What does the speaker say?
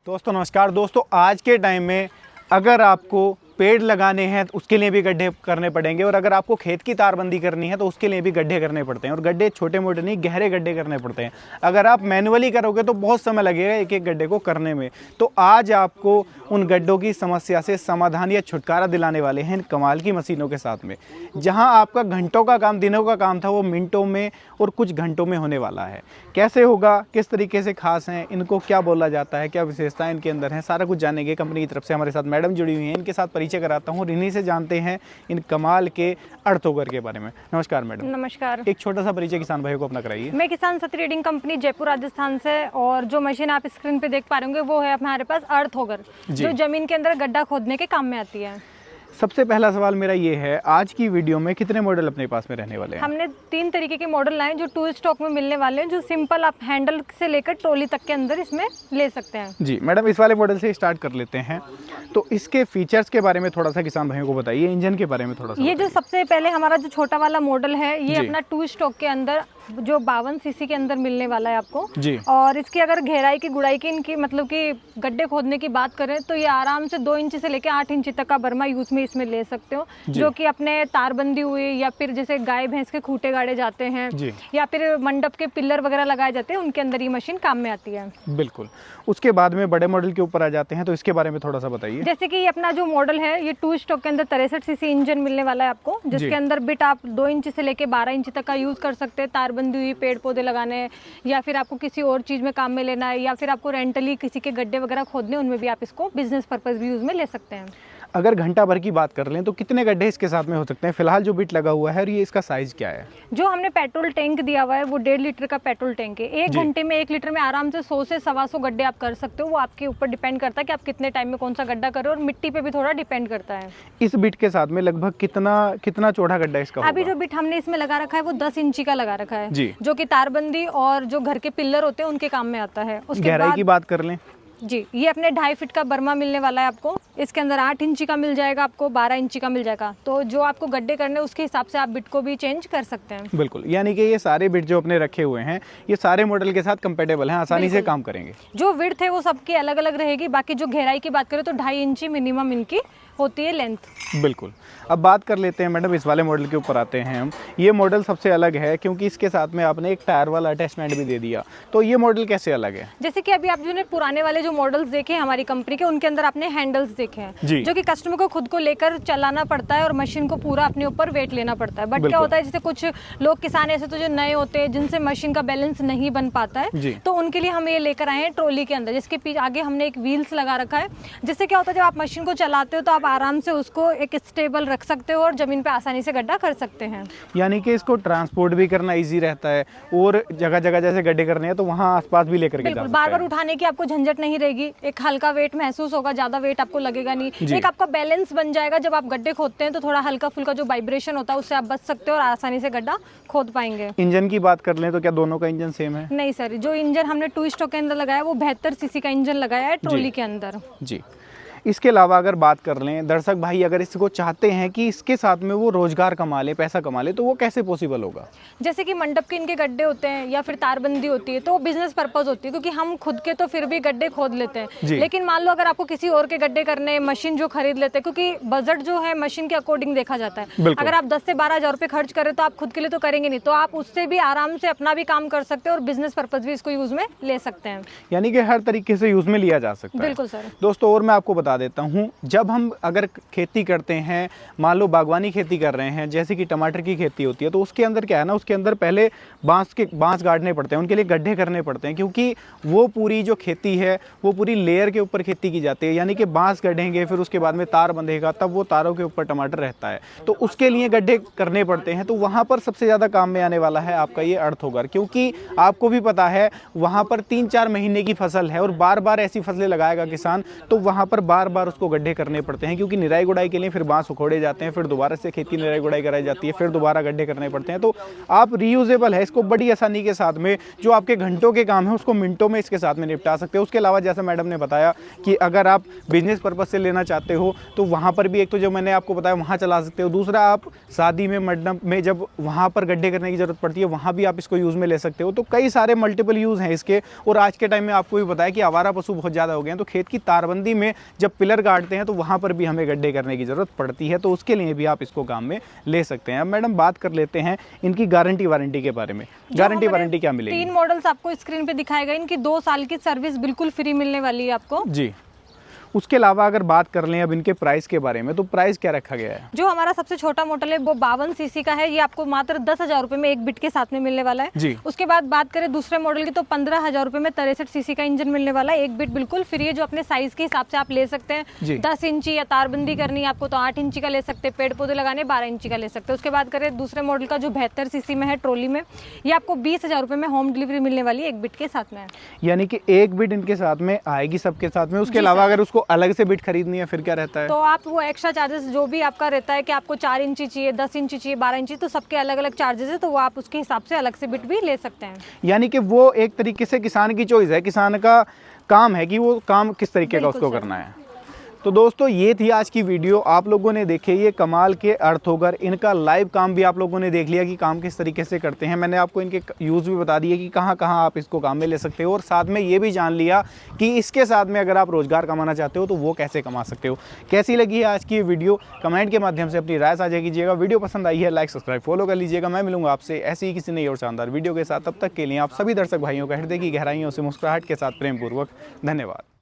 दोस्तों नमस्कार। दोस्तों आज के टाइम में अगर आपको पेड़ लगाने हैं तो उसके लिए भी गड्ढे करने पड़ेंगे, और अगर आपको खेत की तारबंदी करनी है तो उसके लिए भी गड्ढे करने पड़ते हैं, और गड्ढे छोटे मोटे नहीं गहरे गड्ढे करने पड़ते हैं। अगर आप मैनुअली करोगे तो बहुत समय लगेगा एक एक गड्ढे को करने में। तो आज आपको उन गड्ढों की समस्या से समाधान या छुटकारा दिलाने वाले हैं इन कमाल की मशीनों के साथ में। जहां आपका घंटों का काम, दिनों का काम था, वो मिनटों में और कुछ घंटों में होने वाला है। कैसे होगा, किस तरीके से खास हैं, इनको क्या बोला जाता है, क्या विशेषताएं इनके अंदर हैं, सारा कुछ जानेंगे। कंपनी की तरफ से हमारे साथ मैडम जुड़ी हुई हैं, इनके साथ परिचय कराता हूँ और इन्हीं से जानते हैं इन कमाल के अर्थोगर के बारे में। नमस्कार मैडम। नमस्कार। एक छोटा सा परिचय किसान भाइयों को अपना कराइए। मैं किसान सती ट्रेडिंग कंपनी जयपुर राजस्थान से, और जो मशीन आप स्क्रीन पे देख पा रहे होंगे वो है हमारे पास अर्थोगर, जो जमीन के अंदर गड्ढा खोदने के काम में आती है। सबसे पहला सवाल मेरा ये है, आज की वीडियो में कितने मॉडल अपने पास में रहने वाले हैं? हमने 3 तरीके के मॉडल लाए जो टूल स्टॉक में मिलने वाले हैं, जो सिंपल आप हैंडल से लेकर ट्रॉली तक के अंदर इसमें ले सकते हैं। जी मैडम, इस वाले मॉडल से स्टार्ट कर लेते हैं। तो इसके फीचर्स के बारे में थोड़ा सा किसान भाइयों को बताइए, इंजन के बारे में थोड़ा सा। ये जो सबसे पहले हमारा जो छोटा वाला मॉडल है, ये अपना टू स्टॉक के अंदर जो 52 सीसी के अंदर मिलने वाला है आपको जी। और इसकी अगर गहराई की गुड़ाई की इनकी मतलब कि गड्ढे खोदने की बात करें तो ये आराम से 2 इंच से लेकर 8 इंच तक का बर्मा यूज में इसमें ले सकते हो, जो कि अपने तारबंदी हुई या फिर जैसे गाय भैंस के खूंटे गाड़े जाते हैं या फिर मंडप के पिलर वगैरह लगाए जाते हैं, उनके अंदर ये मशीन काम में आती है। बिल्कुल। उसके बाद में बड़े मॉडल के ऊपर आ जाते हैं, तो इसके बारे में थोड़ा सा बताइए। जैसे कि अपना जो मॉडल है, ये टू स्टॉक के अंदर 63 सीसी इंजन मिलने वाला है आपको, जिसके अंदर बिट आप 2 इंच से लेके 12 इंच तक का यूज कर सकते हैं। तारबंदी हुई, पेड़ पौधे लगाने, या फिर आपको किसी और चीज में काम में लेना है, या फिर आपको रेंटली किसी के गड्ढे वगैरह खोदने, उनमें भी आप इसको बिजनेस पर्पस भी यूज में ले सकते हैं। अगर घंटा भर की बात कर लें तो कितने गड्ढे इसके साथ में हो सकते हैं? फिलहाल जो बिट लगा हुआ है, और ये इसका साइज क्या है? जो हमने पेट्रोल टैंक दिया हुआ है वो 1.5 लीटर का पेट्रोल टैंक है। 1 घंटे में 1 लीटर में आराम से 100 से 125 गड्ढे आप कर सकते हो। वो आपके ऊपर डिपेंड करता है कि आप कितने टाइम में कौन सा गड्ढा करो, और मिट्टी पे भी थोड़ा डिपेंड करता है। इस बिट के साथ में लगभग कितना चौड़ा गड्ढा इसका होगा? अभी जो बिट हमने इसमें लगा रखा है वो 10 इंची का लगा रखा है, जो कि तारबंदी और जो घर के पिलर होते हैं उनके काम में आता है। उसके गहराई की बात कर लें जी, ये अपने 2.5 फीट का बर्मा मिलने वाला है आपको। इसके अंदर 8 इंची का मिल जाएगा आपको, 12 इंची का मिल जाएगा। तो जो आपको गड्ढे करने उसके हिसाब से आप बिट को भी चेंज कर सकते हैं। बिल्कुल, यानी कि ये सारे बिट जो अपने रखे हुए हैं, ये सारे मॉडल के साथ कंपेटेबल हैं, आसानी से काम करेंगे। जो विड्थ है वो सबकी अलग अलग रहेगी। बाकी जो गहराई की बात करें तो 2.5 इंची मिनिमम इनकी होती है लेंथ। बिल्कुल। अब बात कर लेते हैं मैडम, इस वाले मॉडल के ऊपर आते हैं हम। ये मॉडल सबसे अलग है क्योंकि इसके साथ में आपने एक टायर वाला अटैचमेंट भी दे दिया। तो ये मॉडल कैसे अलग है? जैसे कि अभी आप जो ने पुराने वाले जो मॉडल्स देखे हैं हमारी कंपनी के, उनके अंदर आपने हैंडल्स देखे हैं, जो कि कस्टमर को खुद को लेकर चलाना पड़ता है और मशीन को पूरा अपने ऊपर वेट लेना पड़ता है। बट क्या होता है, जैसे कुछ लोग किसान ऐसे तो जो नए होते हैं जिनसे मशीन का बैलेंस नहीं बन पाता है, तो उनके लिए हम ये लेकर आए हैं ट्रॉली के अंदर, जिसके पीछे आगे हमने एक व्हील्स लगा रखा है। जिससे क्या होता है, जब आप मशीन को चलाते हो तो आप आराम से उसको एक स्टेबल रख सकते हो और जमीन पे आसानी से गड्ढा कर सकते हैं। यानी कि इसको ट्रांसपोर्ट भी करना इजी रहता है, और जगह जगह जैसे गड्ढे करने हैं तो वहाँ आसपास भी लेकर के जा सकते हैं। बार बार उठाने की आपको झंझट नहीं रहेगी, एक हल्का वेट महसूस होगा, ज्यादा वेट आपको लगेगा नहीं, एक आपका बैलेंस बन जाएगा। जब आप गड्ढे खोदते हैं तो थोड़ा हल्का फुल्का जो वाइब्रेशन होता है उससे आप बच सकते हो और आसानी से गड्ढा खोद पाएंगे। इंजन की बात कर लें तो क्या दोनों का इंजन सेम है? नहीं सर, जो इंजन हमने टू स्टॉक के अंदर लगाया वो 72 सीसी का इंजन लगाया है ट्रॉली के अंदर। जी। इसके अलावा अगर बात कर लें, दर्शक भाई अगर इसको चाहते हैं कि इसके साथ में वो रोजगार कमा ले, पैसा कमा ले, तो वो कैसे पॉसिबल होगा? जैसे कि मंडप के इनके गड्ढे होते हैं या फिर तारबंदी होती है, तो वो बिजनेस पर्पस होती है, क्योंकि हम खुद के तो फिर भी गड्ढे खोद लेते हैं। लेकिन मान लो अगर आपको किसी और के गड्ढे करने, मशीन जो खरीद लेते हैं, क्योंकि बजट जो है मशीन के अकॉर्डिंग देखा जाता है। अगर आप 10 से 12 हज़ार रुपये खर्च करें तो आप खुद के लिए तो करेंगे नहीं, तो आप उससे भी आराम से अपना भी काम कर सकते हैं और बिजनेस पर्पज भी इसको यूज में ले सकते हैं। यानी कि हर तरीके से यूज में लिया जा सकता है। बिल्कुल सर। दोस्तों और मैं आपको बता देता हूँ, जब हम अगर खेती करते हैं, मान लो बागवानी खेती कर रहे हैं, जैसे कि टमाटर की खेती होती है, तो उसके अंदर क्या है ना, उसके अंदर पहले बांस गाड़ने पड़ते हैं, उनके लिए गड्ढे करने पड़ते हैं, क्योंकि वो पूरी जो खेती है वो पूरी लेयर के ऊपर खेती की जाती है। यानी कि बांस गढ़ेंगे, फिर उसके बाद में तार बंधेगा, तब वो तारों के ऊपर टमाटर रहता है, तो उसके लिए गड्ढे करने पड़ते हैं। तो वहाँ पर सबसे ज़्यादा काम में आने वाला है आपका ये अर्थोगर, क्योंकि आपको भी पता है वहाँ पर 3-4 महीने की फसल है और बार बार ऐसी फसलें लगाएगा किसान, तो वहाँ पर बार बार उसको गड्ढे करने पड़ते हैं, क्योंकि निराई गुड़ाई के लिए फिर बांस उखोड़े जाते हैं, फिर दोबारा से खेत की निराई गुड़ाई कराई जाती है, फिर दोबारा गड्ढे करने पड़ते हैं। तो आप रीयूजेबल है, इसको बड़ी आसानी के साथ में जो आपके घंटों के काम है उसको मिनटों में इसके साथ में निपटा सकते हो। उसके अलावा जैसे मैडम ने बताया कि अगर आप बिजनेस पर्पज से लेना चाहते हो तो वहाँ पर भी एक तो जो मैंने आपको बताया वहाँ चला सकते हो, दूसरा आप शादी में मंडप में जब वहाँ पर गड्ढे करने की ज़रूरत पड़ती है वहाँ भी आप इसको यूज़ में ले सकते हो। तो कई सारे मल्टीपल यूज़ हैं इसके। और आज के टाइम में आपको भी बताया कि आवारा पशु बहुत ज़्यादा हो गए हैं, तो खेत की तारबंदी में जब पिलर गाड़ते हैं तो वहाँ पर भी हमें गड्ढे करने की ज़रूरत पड़ती है, तो उसके लिए भी आप इसको काम में ले सकते हैं। अब मैडम बात कर लेते हैं इनकी गारंटी वारंटी के बारे में। गारंटी वारंटी क्या मिलेगी? 3 मॉडल्स आपको स्क्रीन पे दिखाए गए, इनकी 2 साल की सर्विस बिल्कुल फ्री मिलने वाली है आपको जी। उसके अलावा अगर बात कर लें अब इनके प्राइस के बारे में, तो प्राइस क्या रखा गया है? जो हमारा सबसे छोटा मॉडल है वो 52 सीसी का है, ये आपको मात्र 10,000 रुपए में एक बिट के साथ में मिलने वाला है जी। उसके बाद बात करें दूसरे मॉडल की तो 15,000 रुपए में 63 सीसी का इंजन मिलने वाला है, एक बिट बिल्कुल फ्री है, जो अपने साइज के हिसाब से आप ले सकते हैं। 10 इंची या तारबंदी करनी है आपको तो 8 इंची का ले सकते हैं, पेड़ पौधे लगाने 12 इंची का ले सकते हैं। उसके बाद करें दूसरे मॉडल का जो 72 सीसी में है ट्रॉली में, ये आपको 20,000 रुपए में होम डिलीवरी मिलने वाली है, एक बिट के साथ में। यानी कि एक बिट इनके साथ में आएगी सबके साथ में। उसके अलावा अगर उसको अलग से बिट खरीदनी है फिर क्या रहता है? तो आप वो एक्स्ट्रा चार्जेस जो भी आपका रहता है कि आपको 4 इंची चाहिए, 10 इंची चाहिए, 12 इंची, तो सबके अलग अलग चार्जेस है, तो वो आप उसके हिसाब से अलग से बिट भी ले सकते हैं। यानी कि वो एक तरीके से किसान की चॉइस है, किसान का काम है कि वो काम किस तरीके का उसको करना है। तो दोस्तों ये थी आज की वीडियो। आप लोगों ने देखे ये कमाल के अर्थोगर, इनका लाइव काम भी आप लोगों ने देख लिया कि काम किस तरीके से करते हैं। मैंने आपको इनके यूज़ भी बता दिए कि कहाँ कहाँ आप इसको काम में ले सकते हो, और साथ में ये भी जान लिया कि इसके साथ में अगर आप रोज़गार कमाना चाहते हो तो वो कैसे कमा सकते हो। कैसी लगी है आज की ये वीडियो? कमेंट के माध्यम से अपनी राय साझा कीजिएगा। वीडियो पसंद आई है लाइक सब्सक्राइब फॉलो कर लीजिएगा। मैं मिलूंगा आपसे ऐसे ही किसी नई और शानदार वीडियो के साथ। तब तक के लिए आप सभी दर्शक भाइयों का हृदय की गहराइयों से मुस्कुराहट के साथ प्रेमपूर्वक धन्यवाद।